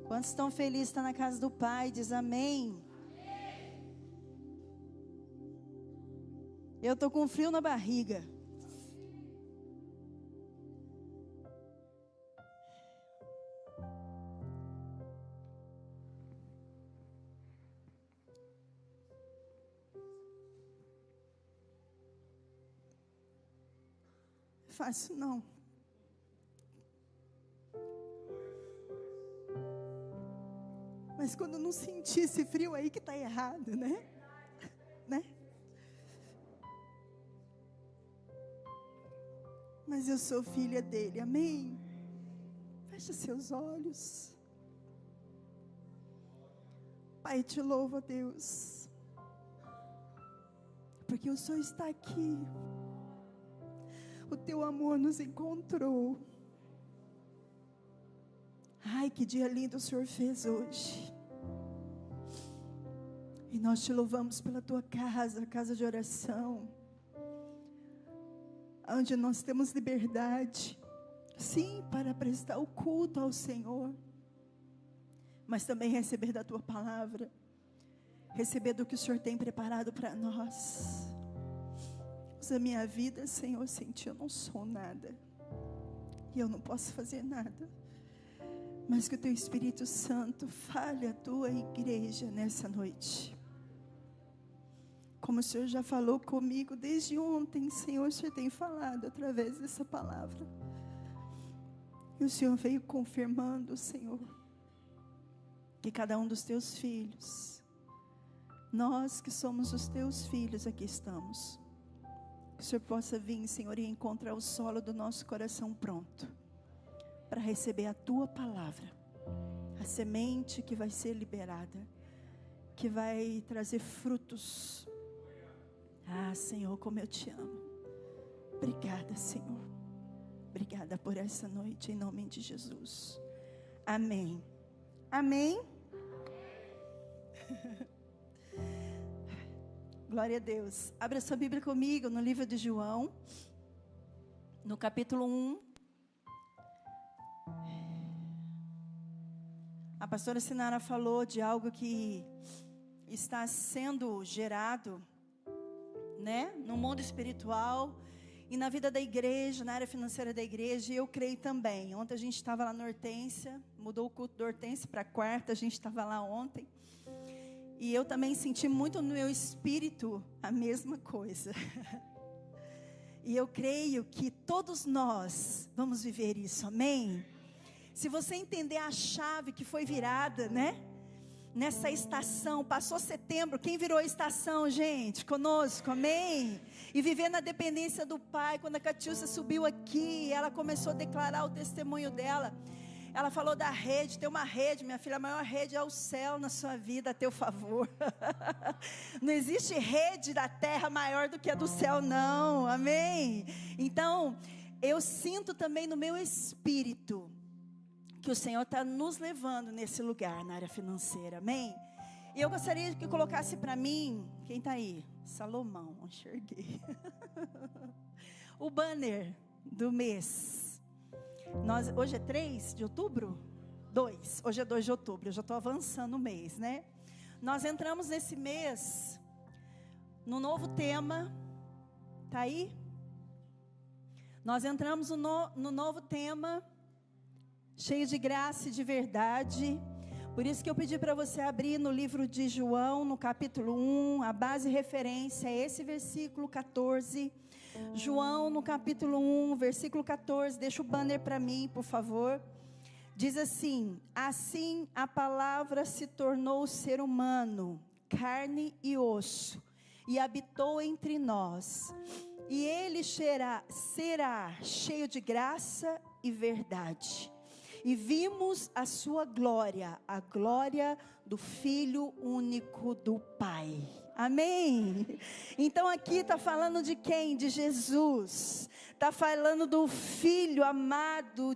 Quantos estão felizes de estar na casa do Pai? Diz amém. Eu estou com frio na barriga. Fácil não. Mas quando eu não senti esse frio aí que está errado, né? Mas eu sou filha dele, amém? Feche seus olhos. Pai, te louvo, a Deus, porque o Senhor está aqui. O teu amor nos encontrou. Ai, que dia lindo o Senhor fez hoje. E nós te louvamos pela tua casa, casa de oração, onde nós temos liberdade, sim, para prestar o culto ao Senhor, mas também receber da tua palavra, receber do que o Senhor tem preparado para nós. Usa a minha vida, Senhor, sem ti eu não sou nada, e eu não posso fazer nada, mas que o teu Espírito Santo fale a tua igreja nessa noite. Como o Senhor já falou comigo desde ontem, Senhor, o Senhor tem falado através dessa palavra. E o Senhor veio confirmando, Senhor, que cada um dos teus filhos, nós que somos os teus filhos, aqui estamos. Que o Senhor possa vir, Senhor, e encontrar o solo do nosso coração pronto para receber a tua palavra, a semente que vai ser liberada, que vai trazer frutos. Ah, Senhor, como eu te amo. Obrigada, Senhor. Obrigada por essa noite, em nome de Jesus. Amém. Amém. Glória a Deus. Abra sua Bíblia comigo no livro de João, no capítulo 1. A pastora Sinara falou de algo que está sendo gerado, né, no mundo espiritual e na vida da igreja, na área financeira da igreja, e eu creio também. Ontem a gente estava lá na Hortência, mudou o culto da Hortência para quarta, a gente estava lá ontem, e eu também senti muito no meu espírito a mesma coisa. E eu creio que todos nós vamos viver isso, amém? Se você entender a chave que foi virada, né? Nessa estação, passou setembro, quem virou a estação, gente? Conosco, amém? E viver na dependência do Pai. Quando a Catiúcia subiu aqui, ela começou a declarar o testemunho dela. Ela falou da rede, tem uma rede, minha filha, a maior rede é o céu na sua vida, a teu favor. Não existe rede da terra maior do que a do céu, não, amém? Então, eu sinto também no meu espírito que o Senhor está nos levando nesse lugar, na área financeira, amém? E eu gostaria que colocasse para mim, quem está aí? Salomão, enxerguei. O banner do mês. Hoje é 3 de outubro? 2, hoje é 2 de outubro, eu já estou avançando o mês, né? Nós entramos nesse mês, no novo tema, está aí? Nós entramos no novo tema, cheio de graça e de verdade. Por isso que eu pedi para você abrir no livro de João, no capítulo 1, a base referência é esse versículo 14. João no capítulo 1, versículo 14, deixa o banner para mim, por favor. Diz assim: assim a palavra se tornou ser humano, carne e osso, e habitou entre nós. E ele será cheio de graça e verdade. E vimos a sua glória, a glória do Filho único do Pai. Amém? Então aqui está falando de quem? De Jesus. Está falando do Filho amado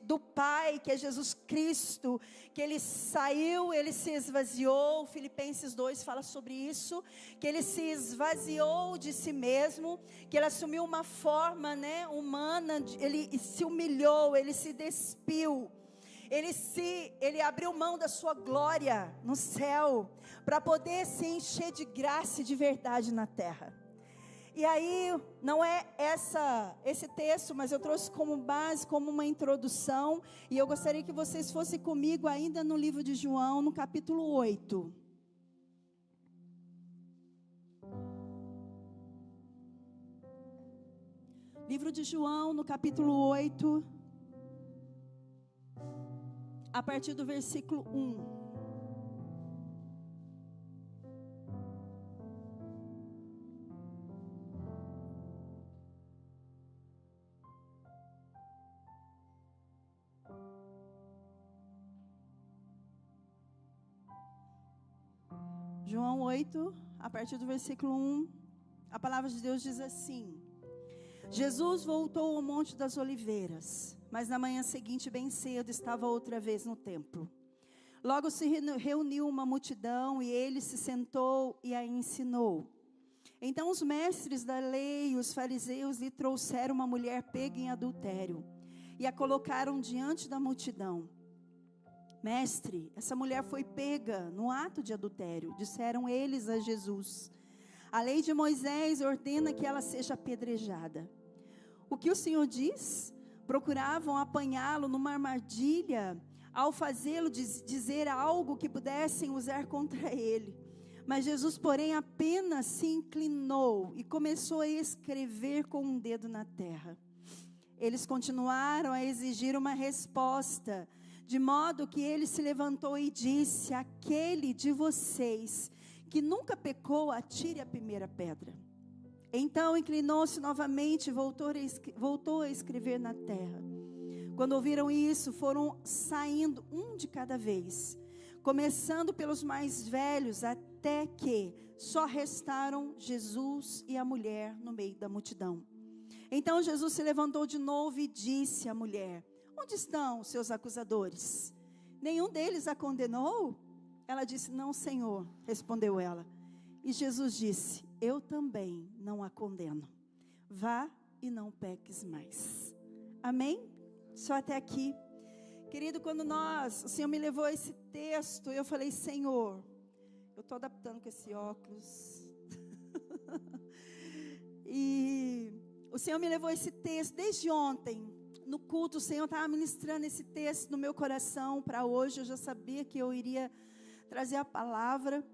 do Pai, que é Jesus Cristo. Que Ele saiu, Ele se esvaziou. Filipenses 2 fala sobre isso. Que Ele se esvaziou de si mesmo. Que Ele assumiu uma forma, né, humana. Ele se humilhou, Ele se despiu. Ele abriu mão da sua glória no céu, para poder se encher de graça e de verdade na terra. E aí, não é esse texto, mas eu trouxe como base, como uma introdução, e eu gostaria que vocês fossem comigo ainda no livro de João, no capítulo 8. Livro de João, no capítulo 8, a partir do versículo 1. João 8, a partir do versículo 1, a palavra de Deus diz assim: Jesus voltou ao Monte das Oliveiras, mas na manhã seguinte, bem cedo, estava outra vez no templo. Logo se reuniu uma multidão e ele se sentou e a ensinou. Então os mestres da lei e os fariseus lhe trouxeram uma mulher pega em adultério e a colocaram diante da multidão. Mestre, essa mulher foi pega no ato de adultério, disseram eles a Jesus. A lei de Moisés ordena que ela seja apedrejada. O que o Senhor diz? Procuravam apanhá-lo numa armadilha, ao fazê-lo dizer algo que pudessem usar contra ele. Mas Jesus, porém, apenas se inclinou e começou a escrever com um dedo na terra. Eles continuaram a exigir uma resposta, de modo que ele se levantou e disse: aquele de vocês que nunca pecou, atire a primeira pedra. Então inclinou-se novamente e voltou a escrever na terra. Quando ouviram isso, foram saindo um de cada vez, começando pelos mais velhos, até que só restaram Jesus e a mulher no meio da multidão. Então Jesus se levantou de novo e disse à mulher: onde estão os seus acusadores? Nenhum deles a condenou? Ela disse: não, Senhor, respondeu ela. E Jesus disse: eu também não a condeno. Vá e não peques mais. Amém? Só até aqui. Querido, quando o Senhor me levou a esse texto, eu falei: Senhor, eu estou adaptando com esse óculos. E o Senhor me levou a esse texto desde ontem. No culto, o Senhor estava ministrando esse texto no meu coração para hoje. Eu já sabia que eu iria trazer a palavra.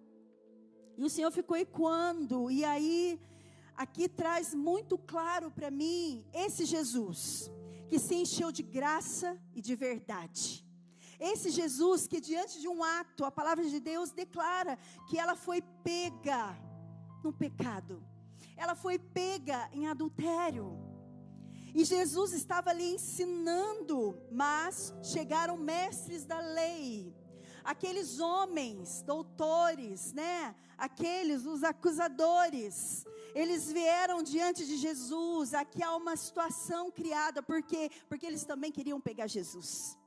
E o Senhor ficou ecoando. E aí, aqui traz muito claro para mim esse Jesus que se encheu de graça e de verdade. Esse Jesus que diante de um ato, a palavra de Deus declara que ela foi pega no pecado. Ela foi pega em adultério. E Jesus estava ali ensinando, mas chegaram mestres da lei, aqueles homens, doutores, né? Os acusadores. Eles vieram diante de Jesus. Aqui há uma situação criada, porque eles também queriam pegar Jesus.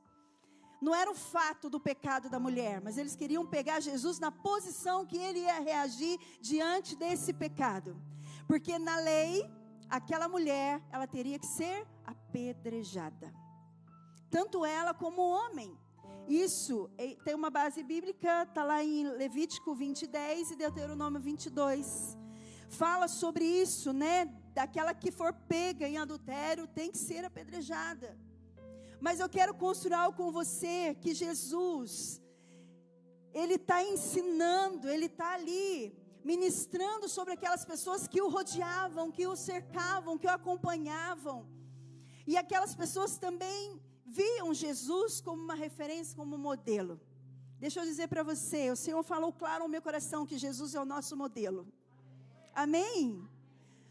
Não era o fato do pecado da mulher, mas eles queriam pegar Jesus na posição que ele ia reagir diante desse pecado. Porque na lei, aquela mulher, ela teria que ser apedrejada. Tanto ela como o homem. Isso tem uma base bíblica, está lá em Levítico 20:10 e Deuteronômio 22. Fala sobre isso, né? Daquela que for pega em adultério tem que ser apedrejada. Mas eu quero construir algo com você, que Jesus, Ele está ensinando, Ele está ali, ministrando sobre aquelas pessoas que o rodeavam, que o cercavam, que o acompanhavam. E aquelas pessoas também viam Jesus como uma referência, como um modelo. Deixa eu dizer para você, o Senhor falou claro ao meu coração que Jesus é o nosso modelo. Amém?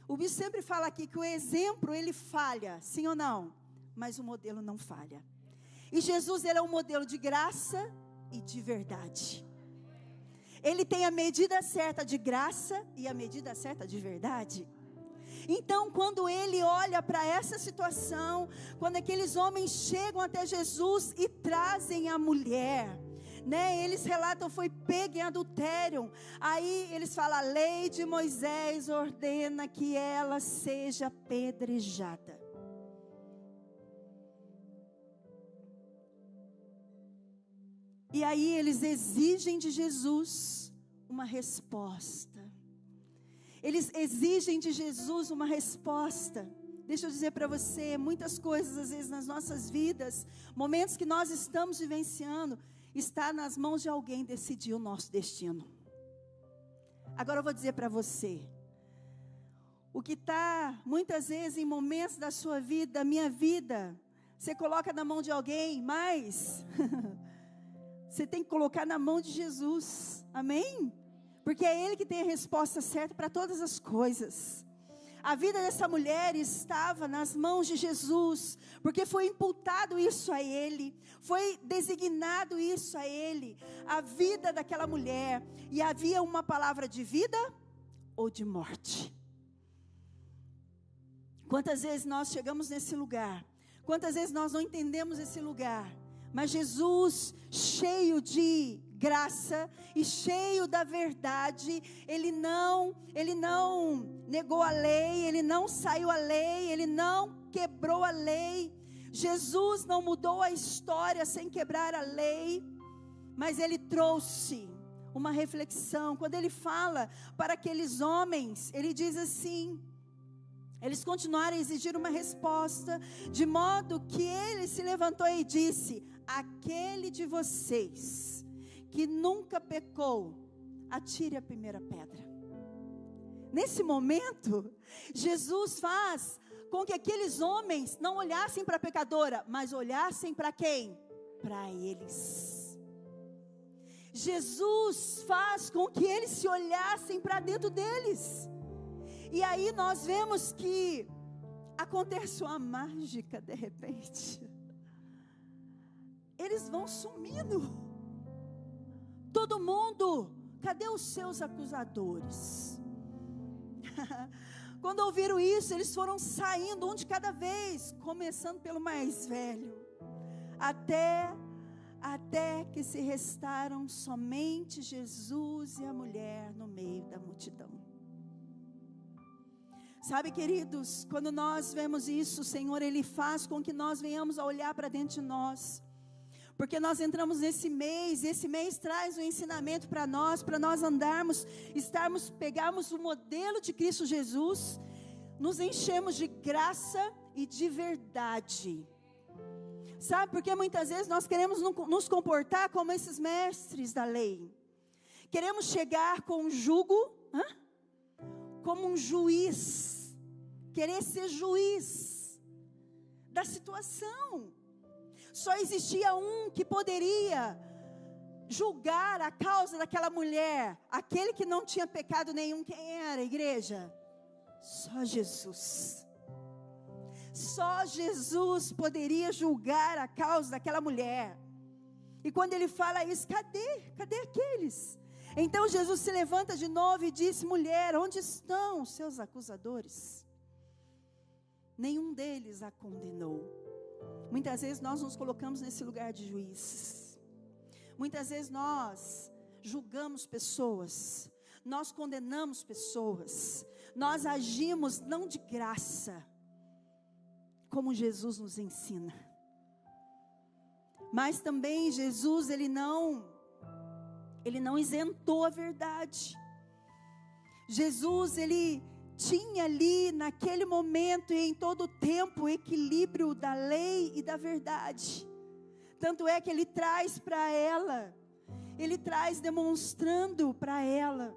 O bispo sempre fala aqui que o exemplo, ele falha, sim ou não? Mas o modelo não falha. E Jesus, ele é um modelo de graça e de verdade. Ele tem a medida certa de graça e a medida certa de verdade. Então, quando ele olha para essa situação, quando aqueles homens chegam até Jesus e trazem a mulher, né? Eles relatam, foi pega em adultério. Aí eles falam, a lei de Moisés ordena que ela seja apedrejada. E aí eles exigem de Jesus uma resposta. Eles exigem de Jesus uma resposta. Deixa eu dizer para você, muitas coisas às vezes nas nossas vidas, momentos que nós estamos vivenciando, está nas mãos de alguém decidir o nosso destino. Agora eu vou dizer para você, o que está muitas vezes em momentos da sua vida, da minha vida, você coloca na mão de alguém, mas você tem que colocar na mão de Jesus, amém? Porque é Ele que tem a resposta certa para todas as coisas. A vida dessa mulher estava nas mãos de Jesus, porque foi imputado isso a Ele, foi designado isso a Ele, a vida daquela mulher, e havia uma palavra de vida ou de morte. Quantas vezes nós chegamos nesse lugar, quantas vezes nós não entendemos esse lugar, mas Jesus, cheio de graça e cheio da verdade, Ele não negou a lei, Ele não saiu a lei, Ele não quebrou a lei. Jesus não mudou a história sem quebrar a lei, mas Ele trouxe uma reflexão. Quando Ele fala para aqueles homens, Ele diz assim, eles continuaram a exigir uma resposta, de modo que Ele se levantou e disse: aquele de vocês que nunca pecou, atire a primeira pedra. Nesse momento, Jesus faz com que aqueles homens não olhassem para a pecadora, mas olhassem para quem? Para eles. Jesus faz com que eles se olhassem para dentro deles. E aí nós vemos que acontece uma mágica de repente. Eles vão sumindo. Todo mundo, cadê os seus acusadores? Quando ouviram isso, eles foram saindo um de cada vez, começando pelo mais velho, até que se restaram somente Jesus e a mulher no meio da multidão. Sabe, queridos, quando nós vemos isso, o Senhor, Ele faz com que nós venhamos a olhar para dentro de nós. Porque nós entramos nesse mês, esse mês traz um ensinamento para nós andarmos, pegarmos o modelo de Cristo Jesus, nos enchemos de graça e de verdade. Sabe, porque muitas vezes nós queremos nos comportar como esses mestres da lei. Queremos chegar com um jugo, como um juiz, querer ser juiz da situação. Só existia um que poderia julgar a causa daquela mulher, aquele que não tinha pecado nenhum. Quem era, igreja? Só Jesus. Só Jesus poderia julgar a causa daquela mulher. E quando Ele fala isso, cadê aqueles? Então Jesus se levanta de novo e diz: mulher, onde estão os seus acusadores? Nenhum deles a condenou. Muitas vezes nós nos colocamos nesse lugar de juiz. Muitas vezes nós julgamos pessoas, nós condenamos pessoas, nós agimos não de graça, como Jesus nos ensina. Mas também Jesus, Ele não isentou a verdade. Jesus, Ele tinha ali naquele momento e em todo o tempo o equilíbrio da lei e da verdade. Tanto é que Ele traz para ela, Ele traz demonstrando para ela.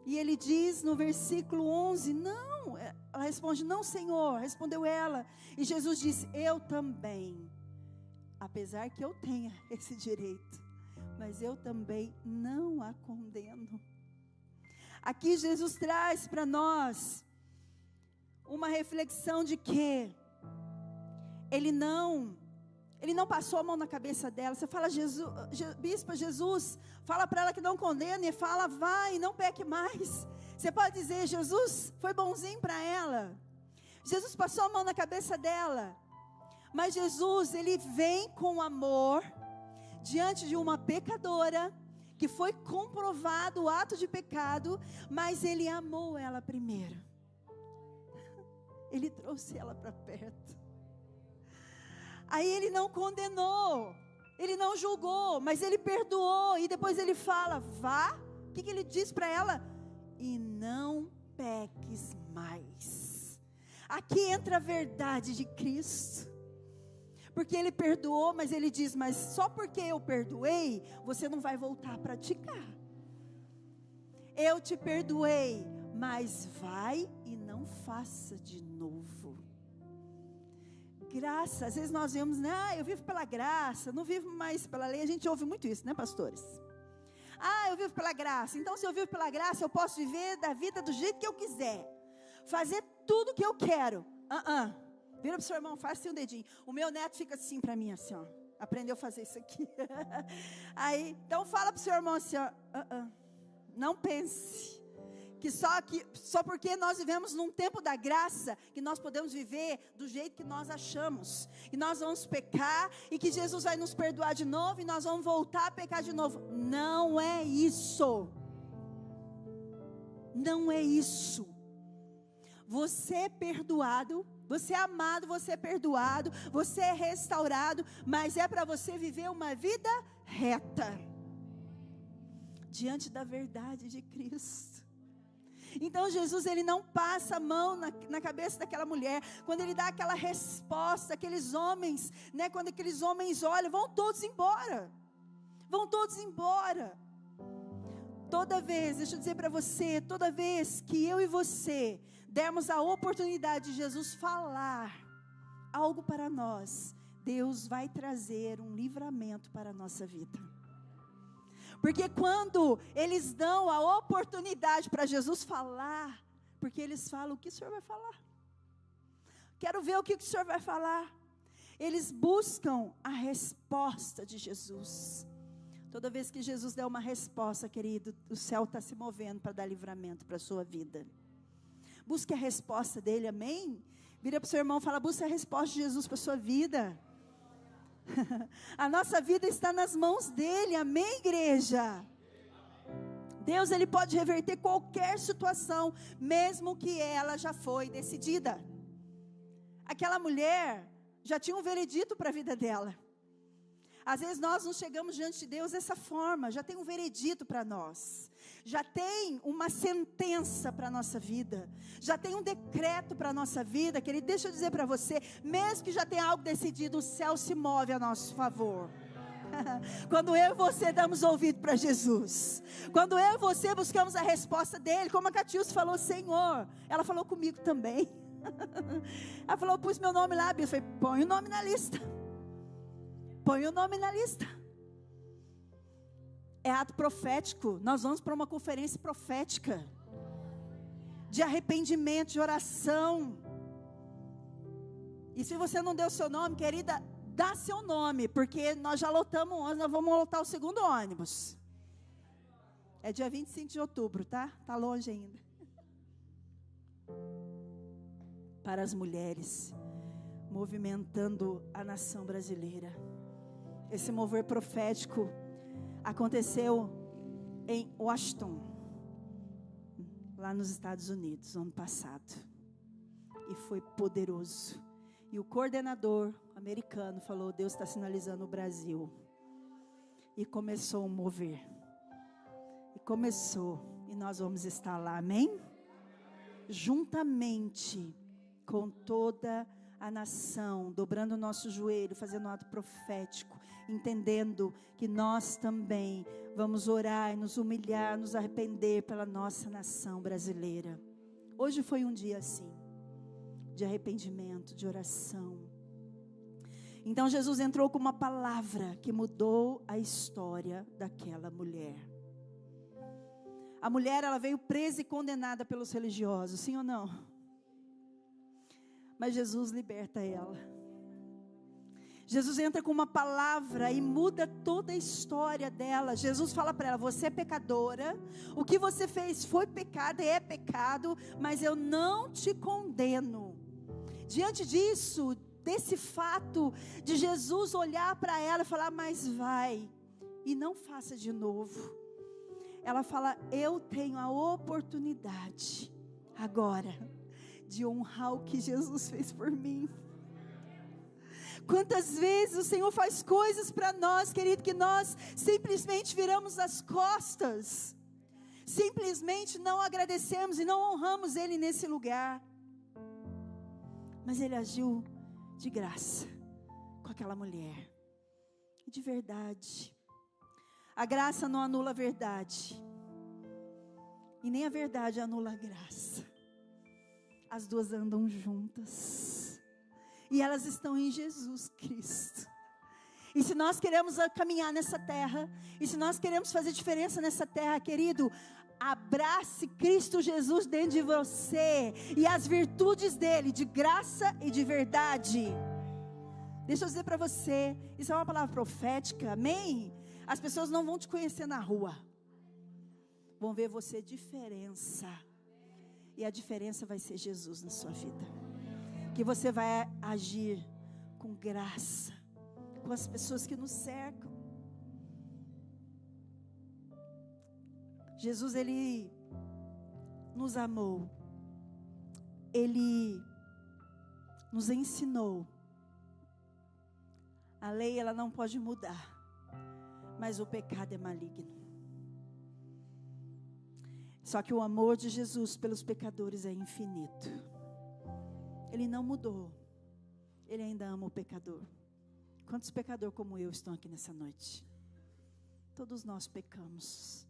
E Ele diz no versículo 11, não, ela responde, não, Senhor, respondeu ela. E Jesus disse, eu também, apesar que eu tenha esse direito, mas eu também não a condeno. Aqui Jesus traz para nós uma reflexão de que Ele não passou a mão na cabeça dela. Você fala, bispa, Jesus, fala para ela que não condena, e fala, vai, não peque mais. Você pode dizer, Jesus foi bonzinho para ela. Jesus passou a mão na cabeça dela. Mas Jesus, Ele vem com amor diante de uma pecadora, que foi comprovado o ato de pecado, mas Ele amou ela primeiro. Ele trouxe ela para perto. Aí Ele não condenou. Ele não julgou, mas ele perdoou. E depois ele fala, vá. O que ele diz para ela? E não peques mais. Aqui entra a verdade de Cristo. Porque ele perdoou, mas ele diz, mas só porque eu perdoei, você não vai voltar a praticar. Eu te perdoei, mas vai e não faça de novo. Graça, às vezes nós vemos, eu vivo pela graça, não vivo mais pela lei. A gente ouve muito isso, né, pastores? Eu vivo pela graça, então se eu vivo pela graça, eu posso viver da vida do jeito que eu quiser, fazer tudo que eu quero. Vira para o seu irmão, faz assim o dedinho. O meu neto fica assim para mim, assim, ó, aprendeu a fazer isso aqui. Aí, então fala para o seu irmão assim, ó, não pense que só porque nós vivemos num tempo da graça, que nós podemos viver do jeito que nós achamos, e nós vamos pecar, e que Jesus vai nos perdoar de novo, e nós vamos voltar a pecar de novo. Não é isso. Não é isso. Você é perdoado, você é amado, você é perdoado, você é restaurado, mas é para você viver uma vida reta, diante da verdade de Cristo. Então Jesus, ele não passa a mão na cabeça daquela mulher, quando ele dá aquela resposta, aqueles homens, né, quando aqueles homens olham, vão todos embora, toda vez, deixa eu dizer para você, toda vez que eu e você dermos a oportunidade de Jesus falar algo para nós, Deus vai trazer um livramento para a nossa vida. Porque quando eles dão a oportunidade para Jesus falar, porque eles falam, o que o Senhor vai falar? Quero ver o que o Senhor vai falar. Eles buscam a resposta de Jesus. Toda vez que Jesus der uma resposta, querido, o céu está se movendo para dar livramento para a sua vida. Busque a resposta dele, amém? Vira para o seu irmão e fala, busque a resposta de Jesus para a sua vida. A nossa vida está nas mãos dele, amém, igreja? Deus, ele pode reverter qualquer situação, mesmo que ela já foi decidida. Aquela mulher já tinha um veredito para a vida dela. Às vezes nós não chegamos diante de Deus dessa forma, já tem um veredito para nós, já tem uma sentença para a nossa vida, já tem um decreto para a nossa vida, querido. Deixa eu dizer para você, mesmo que já tenha algo decidido, o céu se move a nosso favor. Quando eu e você damos ouvido para Jesus, quando eu e você buscamos a resposta dele, como a Catiúcia falou, Senhor, ela falou comigo também, ela falou, pus meu nome lá, eu falei, põe o nome na lista. Põe o nome na lista. É ato profético. Nós vamos para uma conferência profética de arrependimento, de oração. E se você não deu seu nome, querida, dá seu nome, porque nós já lotamos o ônibus, nós vamos lotar o segundo ônibus. É dia 25 de outubro, tá? Tá longe ainda. Para as mulheres, movimentando a nação brasileira. Esse mover profético aconteceu em Washington, lá nos Estados Unidos, ano passado. E foi poderoso. E o coordenador americano falou, Deus está sinalizando o Brasil. E começou a mover. E nós vamos estar lá, amém? Juntamente com toda a nação, dobrando o nosso joelho, fazendo um ato profético, entendendo que nós também vamos orar e nos humilhar, nos arrepender pela nossa nação brasileira. Hoje foi um dia assim, de arrependimento, de oração. Então Jesus entrou com uma palavra que mudou a história daquela mulher. A mulher, ela veio presa e condenada pelos religiosos, sim ou não? Mas Jesus liberta ela. Jesus entra com uma palavra e muda toda a história dela. Jesus fala para ela, você é pecadora, o que você fez foi pecado, é pecado, mas eu não te condeno. Diante disso, desse fato de Jesus olhar para ela e falar, mas vai, e não faça de novo. Ela fala, eu tenho a oportunidade agora de honrar o que Jesus fez por mim. Quantas vezes o Senhor faz coisas para nós, querido, que nós simplesmente viramos as costas, simplesmente não agradecemos e não honramos Ele nesse lugar. Mas Ele agiu de graça com aquela mulher, de verdade. A graça não anula a verdade, e nem a verdade anula a graça. As duas andam juntas, e elas estão em Jesus Cristo. E se nós queremos caminhar nessa terra, e se nós queremos fazer diferença nessa terra, querido, abrace Cristo Jesus dentro de você, e as virtudes dele, de graça e de verdade. Deixa eu dizer para você, isso é uma palavra profética, amém? As pessoas não vão te conhecer na rua, vão ver você diferença, e a diferença vai ser Jesus na sua vida, que você vai agir com graça, com as pessoas que nos cercam. Jesus, Ele nos amou, Ele nos ensinou. A lei, ela não pode mudar, mas o pecado é maligno. Só que o amor de Jesus pelos pecadores é infinito. Ele não mudou, Ele ainda ama o pecador. Quantos pecadores como eu estão aqui nessa noite? Todos nós pecamos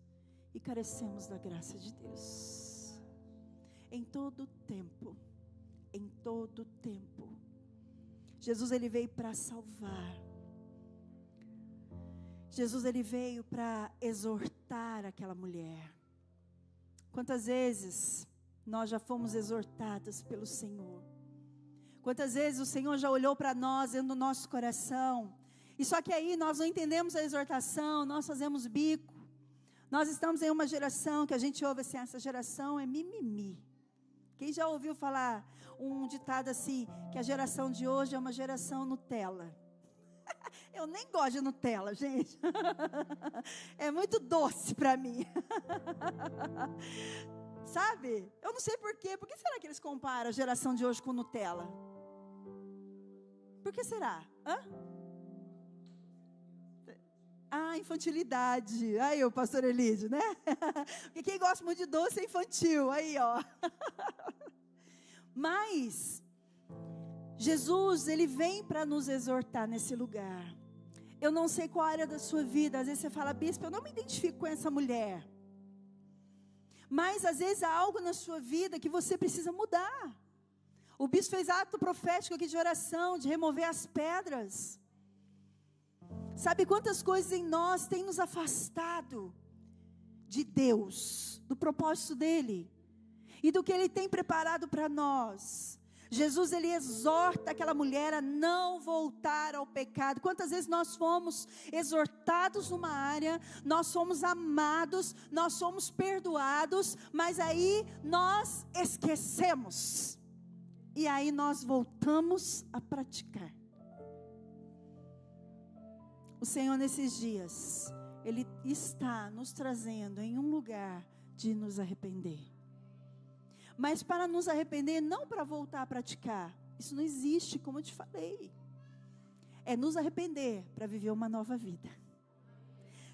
e carecemos da graça de Deus. Em todo tempo, Jesus, Ele veio para salvar. Jesus, Ele veio para exortar aquela mulher. Quantas vezes nós já fomos exortadas pelo Senhor? Quantas vezes o Senhor já olhou para nós dentro do nosso coração, e só que aí nós não entendemos a exortação, nós fazemos bico. Nós estamos em uma geração que a gente ouve assim, essa geração é mimimi. Quem já ouviu falar um ditado assim, que a geração de hoje é uma geração Nutella? Eu nem gosto de Nutella, gente. É muito doce para mim. Sabe? Eu não sei porquê. Por que será que eles comparam a geração de hoje com Nutella? Por que será? Infantilidade. Aí o pastor Elídio, né? Porque quem gosta muito de doce é infantil. Aí, ó. Mas Jesus, Ele vem para nos exortar nesse lugar. Eu não sei qual área da sua vida. Às vezes você fala, bispo, eu não me identifico com essa mulher. Mas às vezes há algo na sua vida que você precisa mudar. O bispo fez ato profético aqui de oração, de remover as pedras. Sabe quantas coisas em nós têm nos afastado de Deus, do propósito dEle, e do que Ele tem preparado para nós. Jesus, Ele exorta aquela mulher a não voltar ao pecado. Quantas vezes nós fomos exortados numa área, nós fomos amados, nós somos perdoados, mas aí nós esquecemos, e aí nós voltamos a praticar. O Senhor nesses dias, Ele está nos trazendo em um lugar de nos arrepender. Mas para nos arrepender, não para voltar a praticar. Isso não existe, como eu te falei. É nos arrepender para viver uma nova vida.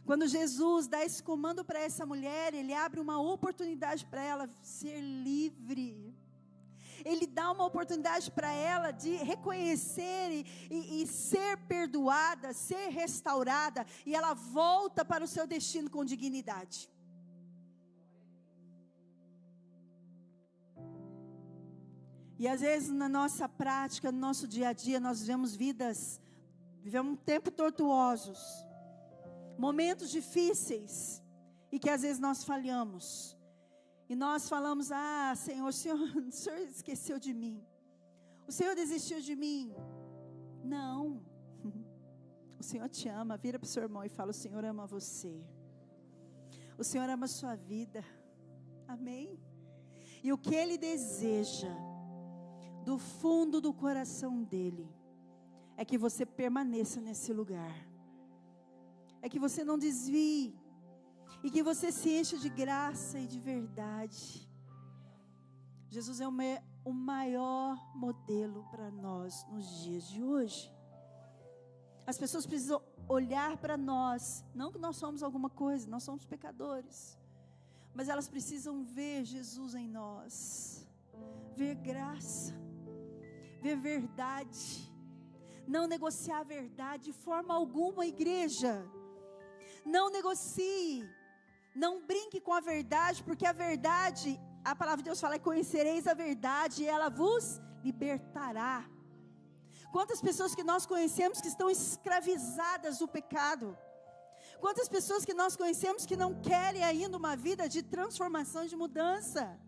Quando Jesus dá esse comando para essa mulher, Ele abre uma oportunidade para ela ser livre. Ele dá uma oportunidade para ela de reconhecer e ser perdoada, ser restaurada. E ela volta para o seu destino com dignidade. E às vezes na nossa prática, no nosso dia a dia, nós vivemos um tempo tortuosos, momentos difíceis, e que às vezes nós falhamos. E nós falamos, Senhor, o Senhor esqueceu de mim. O Senhor desistiu de mim. Não. O Senhor te ama. Vira para o seu irmão e fala, o Senhor ama você. O Senhor ama a sua vida. Amém? E o que Ele deseja, do fundo do coração dEle, é que você permaneça nesse lugar. É que você não desvie. E que você se encha de graça e de verdade. Jesus é o maior modelo para nós nos dias de hoje. As pessoas precisam olhar para nós, não que nós somos alguma coisa, nós somos pecadores, mas elas precisam ver Jesus em nós, ver graça, ver verdade. Não negociar a verdade de forma alguma, igreja. Não negocie, não brinque com a verdade, porque a verdade, a palavra de Deus fala: conhecereis a verdade e ela vos libertará. Quantas pessoas que nós conhecemos que estão escravizadas do pecado? Quantas pessoas que nós conhecemos que não querem ainda uma vida de transformação, de mudança?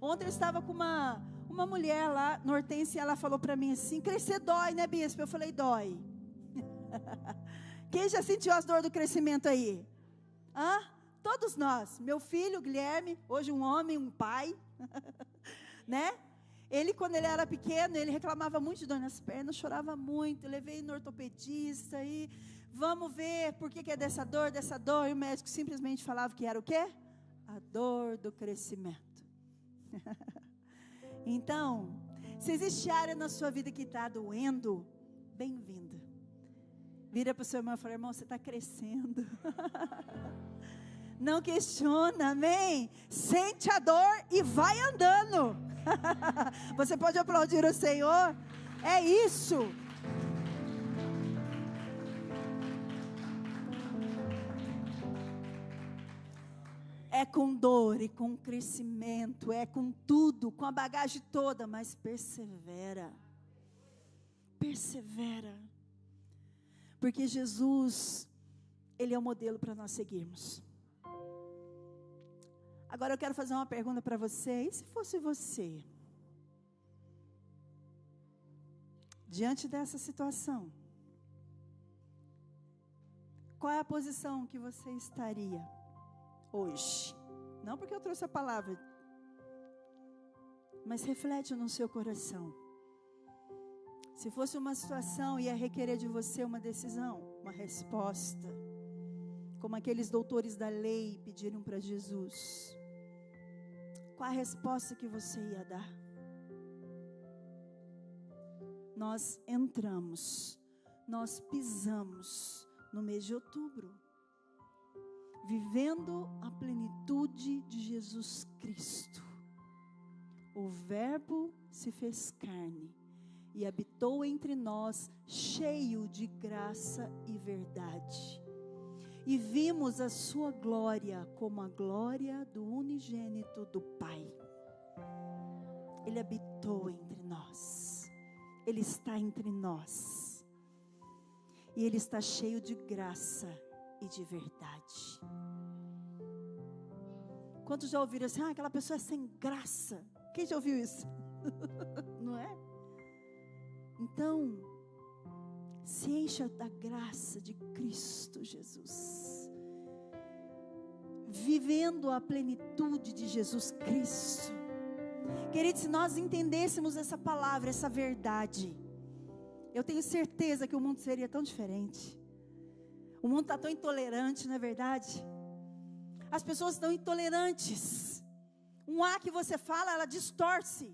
Ontem eu estava com uma mulher lá no Hortência, e ela falou para mim assim: crescer dói, né, bispo? Eu falei: dói. Quem já sentiu as dores do crescimento aí? Todos nós. Meu filho, Guilherme, hoje um homem, um pai, né? Ele, quando ele era pequeno, ele reclamava muito de dor nas pernas, chorava muito. Eu levei no ortopedista e vamos ver por que é dessa dor. E o médico simplesmente falava que era o quê? A dor do crescimento. Então, se existe área na sua vida que está doendo, bem-vinda. Vira para o seu irmão e fala: irmão, você está crescendo. Não questiona, amém? Sente a dor e vai andando. Você pode aplaudir o Senhor? É isso. É com dor e com crescimento, é com tudo, com a bagagem toda, mas persevera. Persevera. Porque Jesus, Ele é o modelo para nós seguirmos. Agora eu quero fazer uma pergunta para você. E se fosse você? Diante dessa situação, qual é a posição que você estaria hoje? Não porque eu trouxe a palavra, mas reflete no seu coração. Se fosse uma situação, ia requerer de você uma decisão, uma resposta, como aqueles doutores da lei pediram para Jesus. Qual a resposta que você ia dar? Nós entramos, nós pisamos no mês de outubro, vivendo a plenitude de Jesus Cristo. O Verbo se fez carne e habitou entre nós, cheio de graça e verdade. E vimos a sua glória como a glória do unigênito do Pai. Ele habitou entre nós. Ele está entre nós. E Ele está cheio de graça e de verdade. Quantos já ouviram assim: aquela pessoa é sem graça? Quem já ouviu isso? Não é? Então, se encha da graça de Cristo Jesus, vivendo a plenitude de Jesus Cristo. Queridos, se nós entendêssemos essa palavra, essa verdade, eu tenho certeza que o mundo seria tão diferente. O mundo está tão intolerante, não é verdade? As pessoas estão intolerantes. Um A que você fala, ela distorce.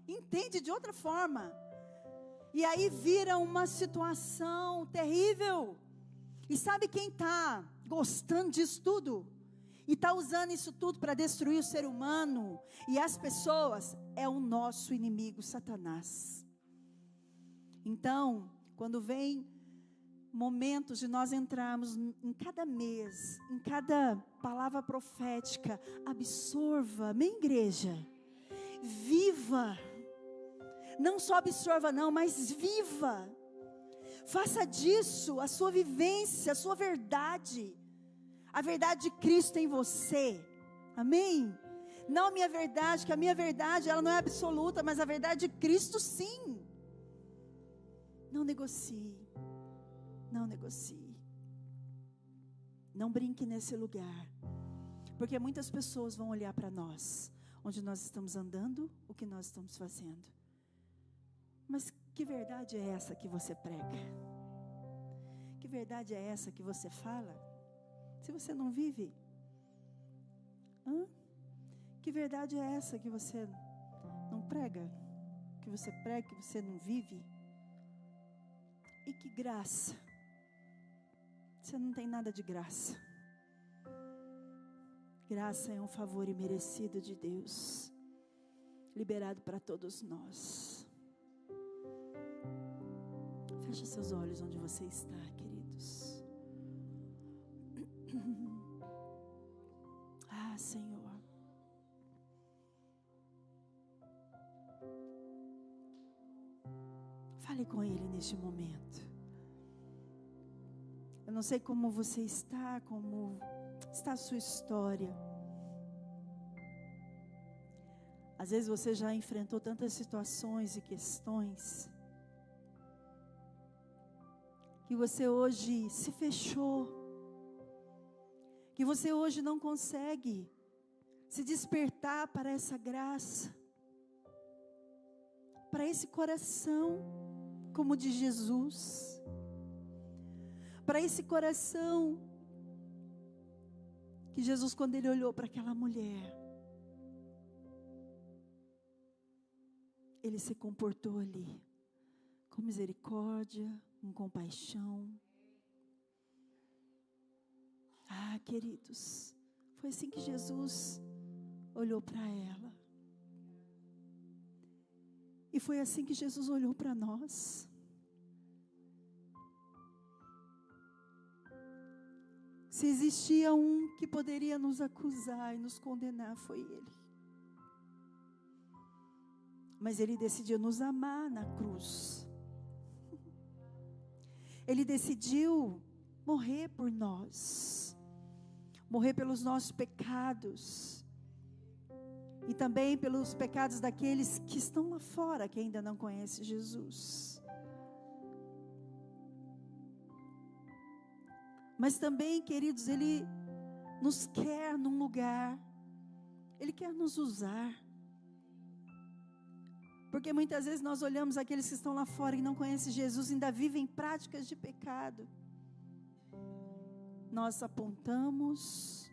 Entende de outra forma. E aí vira uma situação terrível. E sabe quem está gostando disso tudo? E está usando isso tudo para destruir o ser humano e as pessoas? É o nosso inimigo, Satanás. Então, quando vem momentos de nós entrarmos em cada mês, em cada palavra profética, absorva, amém, igreja? Viva. Não só absorva não, mas viva. Faça disso a sua vivência, a sua verdade. A verdade de Cristo em você. Amém? Não a minha verdade, que a minha verdade ela não é absoluta, mas a verdade de Cristo sim. Não negocie. Não negocie. Não brinque nesse lugar. Porque muitas pessoas vão olhar para nós, onde nós estamos andando, o que nós estamos fazendo. Mas que verdade é essa que você prega? Que verdade é essa que você fala? Se você não vive? Que verdade é essa que você não prega? Que você prega, que você não vive? E que graça. Você não tem nada de graça. Graça é um favor imerecido de Deus, liberado para todos nós. Feche seus olhos onde você está, queridos. Ah, Senhor. Fale com Ele neste momento. Eu não sei como você está, como está a sua história. Às vezes você já enfrentou tantas situações e questões, que você hoje se fechou, que você hoje não consegue se despertar para essa graça, para esse coração como de Jesus, para esse coração que Jesus, quando Ele olhou para aquela mulher, Ele se comportou ali com misericórdia, com compaixão. Ah, queridos, foi assim que Jesus olhou para ela. E foi assim que Jesus olhou para nós. Se existia um que poderia nos acusar e nos condenar, foi Ele. Mas Ele decidiu nos amar na cruz. Ele decidiu morrer por nós, morrer pelos nossos pecados, e também pelos pecados daqueles que estão lá fora, que ainda não conhecem Jesus. Mas também, queridos, Ele nos quer num lugar, Ele quer nos usar. Porque muitas vezes nós olhamos aqueles que estão lá fora e não conhecem Jesus, ainda vivem práticas de pecado. Nós apontamos,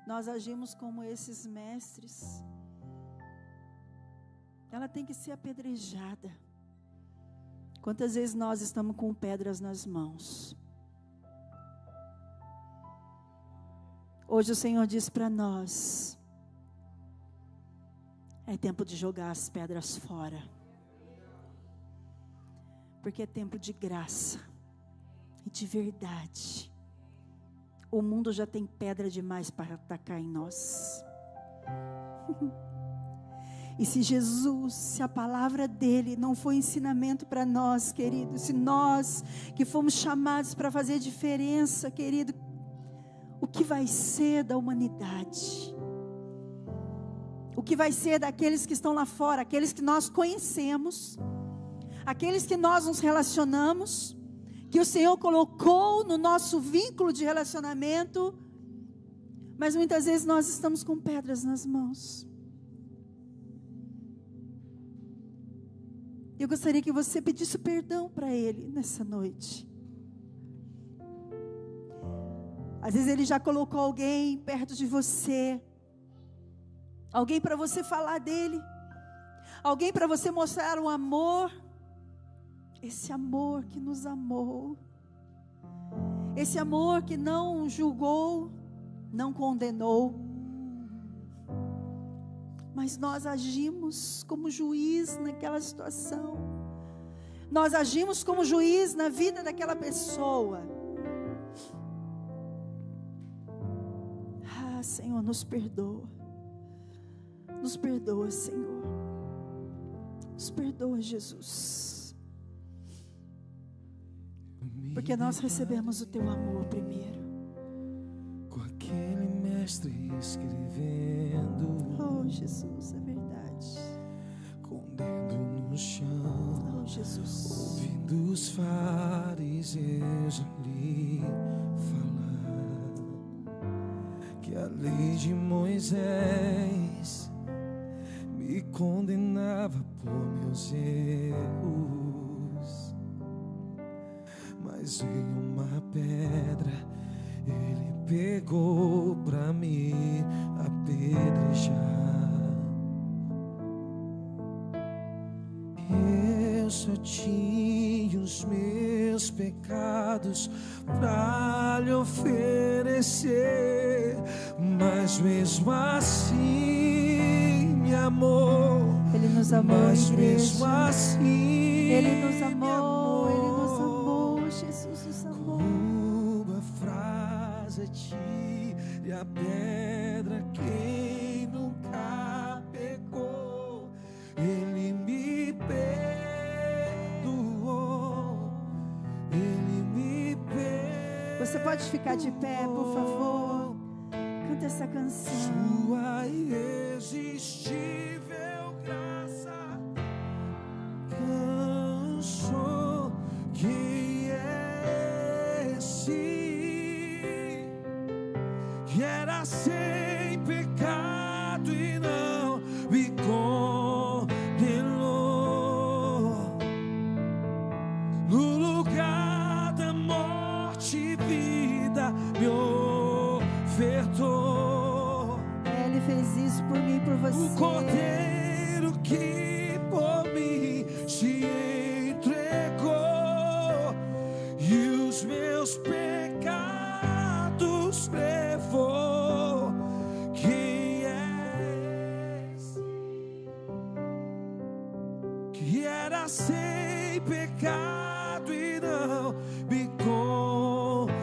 nós agimos como esses mestres. Ela tem que ser apedrejada. Quantas vezes nós estamos com pedras nas mãos? Hoje o Senhor diz para nós: é tempo de jogar as pedras fora. Porque é tempo de graça e de verdade. O mundo já tem pedra demais para atacar em nós. E se Jesus, se a palavra dele não foi ensinamento para nós, querido, se nós que fomos chamados para fazer diferença, querido, o que vai ser da humanidade? O que vai ser daqueles que estão lá fora, aqueles que nós conhecemos, aqueles que nós nos relacionamos, que o Senhor colocou no nosso vínculo de relacionamento, mas muitas vezes nós estamos com pedras nas mãos. Eu gostaria que você pedisse perdão para Ele nessa noite. Às vezes Ele já colocou alguém perto de você, alguém para você falar dele, alguém para você mostrar o amor, esse amor que nos amou, esse amor que não julgou, não condenou, mas nós agimos como juiz naquela situação, nós agimos como juiz na vida daquela pessoa. Ah, Senhor, nos perdoa, Senhor, nos perdoa, Jesus, porque nós recebemos o Teu amor primeiro. Com aquele mestre escrevendo, Oh, Jesus, é verdade. com o dedo no chão, Oh, Jesus. ouvindo os fariseus lhe falar que a lei de Moisés me condenava por meus erros, mas em uma pedra Ele pegou pra me apedrejar. Eu só tinha os meus meus pecados pra lhe oferecer, mas mesmo assim me amou. Ele nos amou, Mas igreja. mesmo assim Ele nos amou, me amou. Ele nos amou, Jesus nos amou. Uma frase tire a pedra, quem nunca pecou. Ele me perdoou, Ele me perdoou. Você pode ficar de pé, por favor? Canta essa canção. Sua irresistível graça cansou. Quem é esse que era sem pecado e não me condenou? No lugar da morte e vida me ofertou. Ele fez isso por mim e por você. O cordeiro que por mim se entregou e os meus pecados levou. Quem é esse que era sem pecado e não me condenou?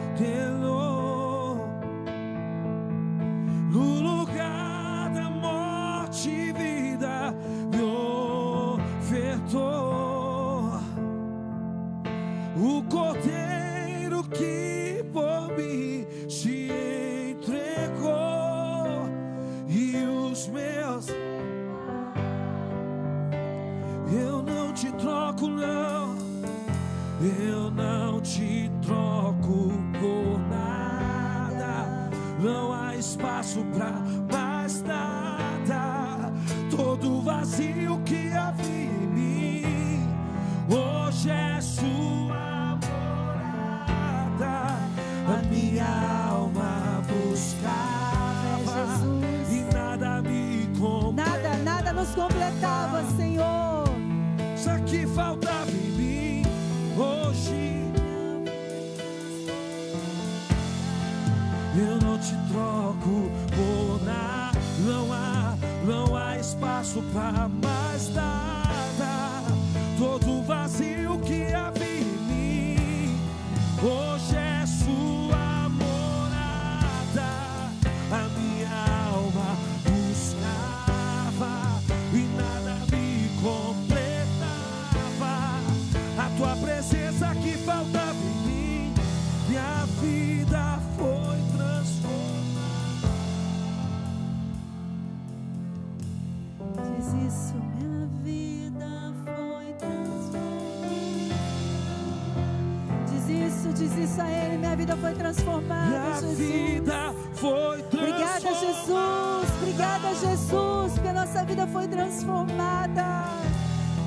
No lugar da morte e vida me ofertou. O cordeiro que por mim se entregou e os meus. Eu não te troco, não. Eu não te troco por nada. Não há espaço pra mais nada. Todo vazio que havia em mim hoje é sua morada. A minha alma buscava e nada me completava. Nada nos completava, Senhor. Só que faltava em mim hoje. Eu não te troco por nada. Não há espaço para mais nada. Todo vazio que havia em mim hoje é sua morada. A minha alma buscava e nada me completava. A tua presença que faltava em mim, minha vida foi transformada. Diz isso, minha vida foi transformada. Diz isso a Ele, minha vida foi transformada. Minha Jesus. vida foi transformada. Obrigada, Jesus. Obrigada, Jesus, porque a nossa vida foi transformada.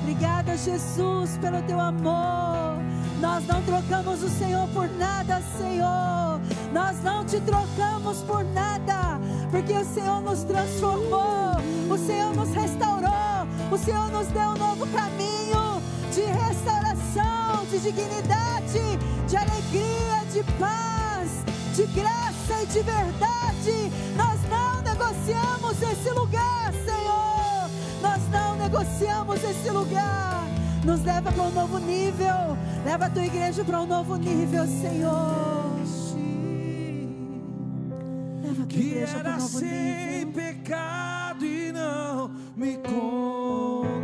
Obrigada, Jesus, pelo teu amor. Nós não trocamos o Senhor por nada, Senhor. Nós não te trocamos por nada, porque o Senhor nos transformou, o Senhor nos restaurou, o Senhor nos deu um novo caminho de restauração, de dignidade, de alegria, de paz, de graça e de verdade. Nós não negociamos esse lugar, Senhor. Nós não negociamos esse lugar. Nos leva para um novo nível. Leva a tua igreja para um novo nível, Senhor. Leva a tua igreja para um novo nível. Sem pecado e não me condenou.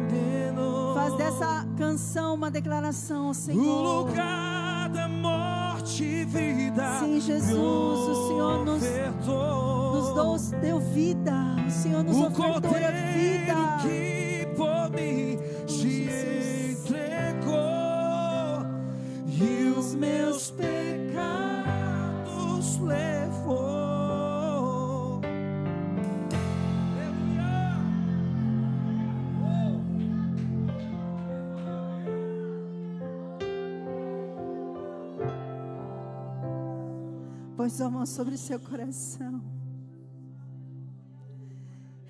Faz dessa canção uma declaração, Senhor. No lugar da morte e vida. Sim, Jesus, o Senhor nos deu vida. O Senhor nos ofertou a vida. Que por mim se entregou e os meus pecados levou. Põe sua mão sobre o seu coração.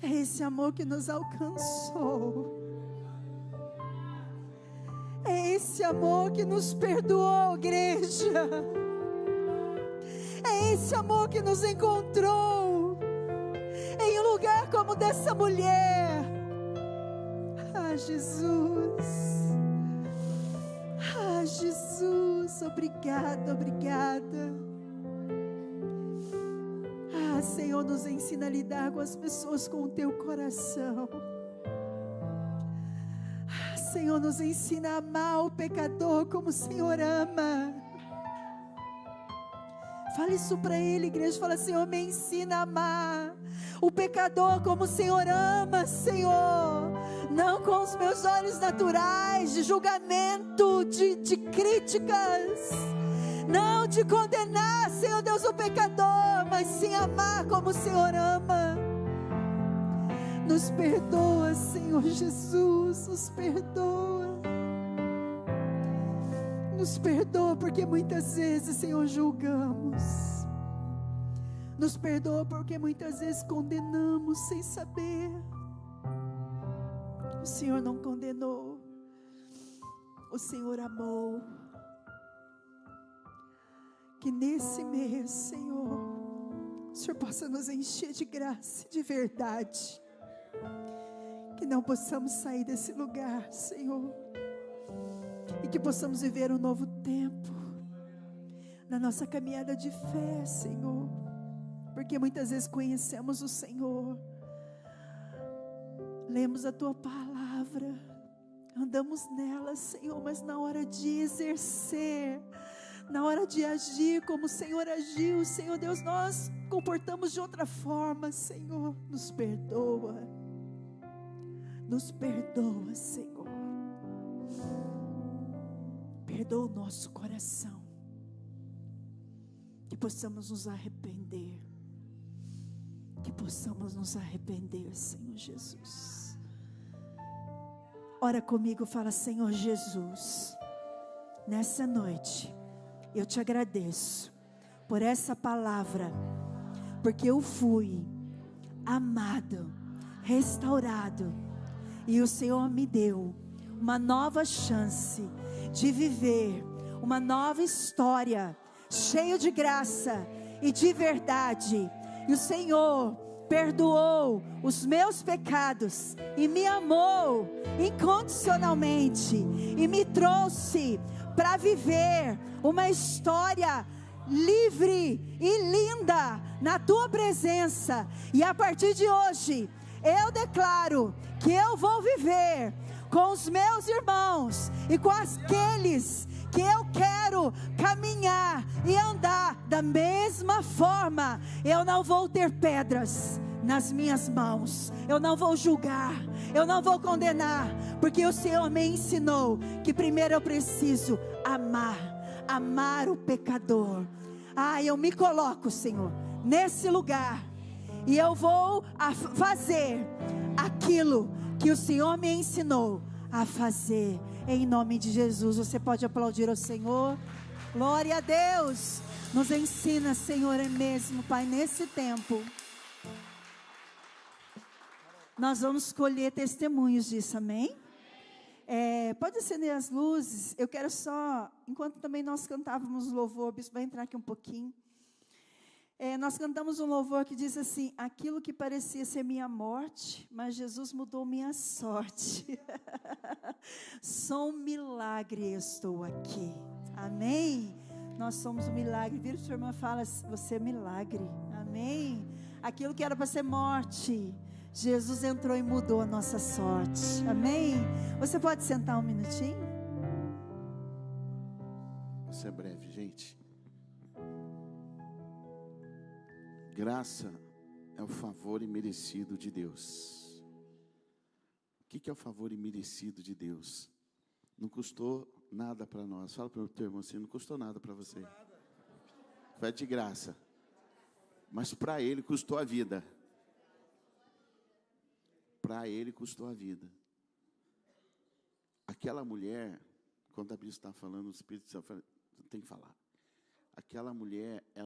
É esse amor que nos alcançou. É esse amor que nos perdoou, igreja. É esse amor que nos encontrou em um lugar como dessa mulher. Ah, Jesus. Ah, Jesus, obrigada, obrigada. Ah, Senhor, nos ensina a lidar com as pessoas com o teu coração. Ah, Senhor, nos ensina a amar o pecador como o Senhor ama. Fale isso para Ele, igreja. Fala, Senhor, me ensina a amar o pecador como o Senhor ama, Senhor. Não com os meus olhos naturais, de julgamento, de críticas. Não de condenar, Senhor Deus, o pecador, mas sim amar como o Senhor ama. Nos perdoa, Senhor Jesus, nos perdoa. Nos perdoa porque muitas vezes, Senhor, julgamos. Nos perdoa porque muitas vezes condenamos sem saber. O Senhor não condenou, o Senhor amou. Que nesse mês, Senhor, o Senhor possa nos encher de graça, de verdade. Que não possamos sair desse lugar, Senhor, e que possamos viver um novo tempo na nossa caminhada de fé, Senhor, porque muitas vezes conhecemos o Senhor, lemos a Tua palavra, andamos nela, Senhor, mas na hora de exercer, na hora de agir como o Senhor agiu, Senhor Deus, nós comportamos de outra forma, Senhor. Nos perdoa, Senhor. Perdoa o nosso coração, que possamos nos arrepender, Senhor Jesus. Ora comigo, fala, Senhor Jesus, nessa noite eu te agradeço por essa palavra, porque eu fui amado, restaurado, e o Senhor me deu uma nova chance de viver uma nova história, cheio de graça e de verdade. E o Senhor perdoou os meus pecados e me amou incondicionalmente e me trouxe para viver uma história livre e linda na tua presença. E a partir de hoje eu declaro que eu vou viver com os meus irmãos e com aqueles que eu quero caminhar e andar da mesma forma. Eu não vou ter pedras nas minhas mãos, eu não vou julgar, eu não vou condenar, porque o Senhor me ensinou que primeiro eu preciso amar o pecador. Eu me coloco, Senhor, nesse lugar, e eu vou fazer aquilo que o Senhor me ensinou a fazer, em nome de Jesus. Você pode aplaudir ao Senhor. Glória a Deus. Nos ensina, Senhor, é mesmo, Pai, nesse tempo nós vamos colher testemunhos disso, amém? Pode acender as luzes. Eu quero só, enquanto também nós cantávamos louvor, o bispo vai entrar aqui um pouquinho. Nós cantamos um louvor que diz assim: aquilo que parecia ser minha morte, mas Jesus mudou minha sorte. Sou um milagre, estou aqui, amém? Nós somos um milagre. Vira sua irmã e fala: você é milagre, amém? Aquilo que era para ser morte, Jesus entrou e mudou a nossa sorte, amém? Você pode sentar um minutinho? Isso é breve, gente. Graça é o favor imerecido de Deus. O que é o favor imerecido de Deus? Não custou nada para nós. Fala para o teu irmão assim: não custou nada para você. Foi de graça. Mas para ele custou a vida. Para ele custou a vida. Aquela mulher, quando a Bíblia está falando, o Espírito Santo tem que falar. Aquela mulher, ela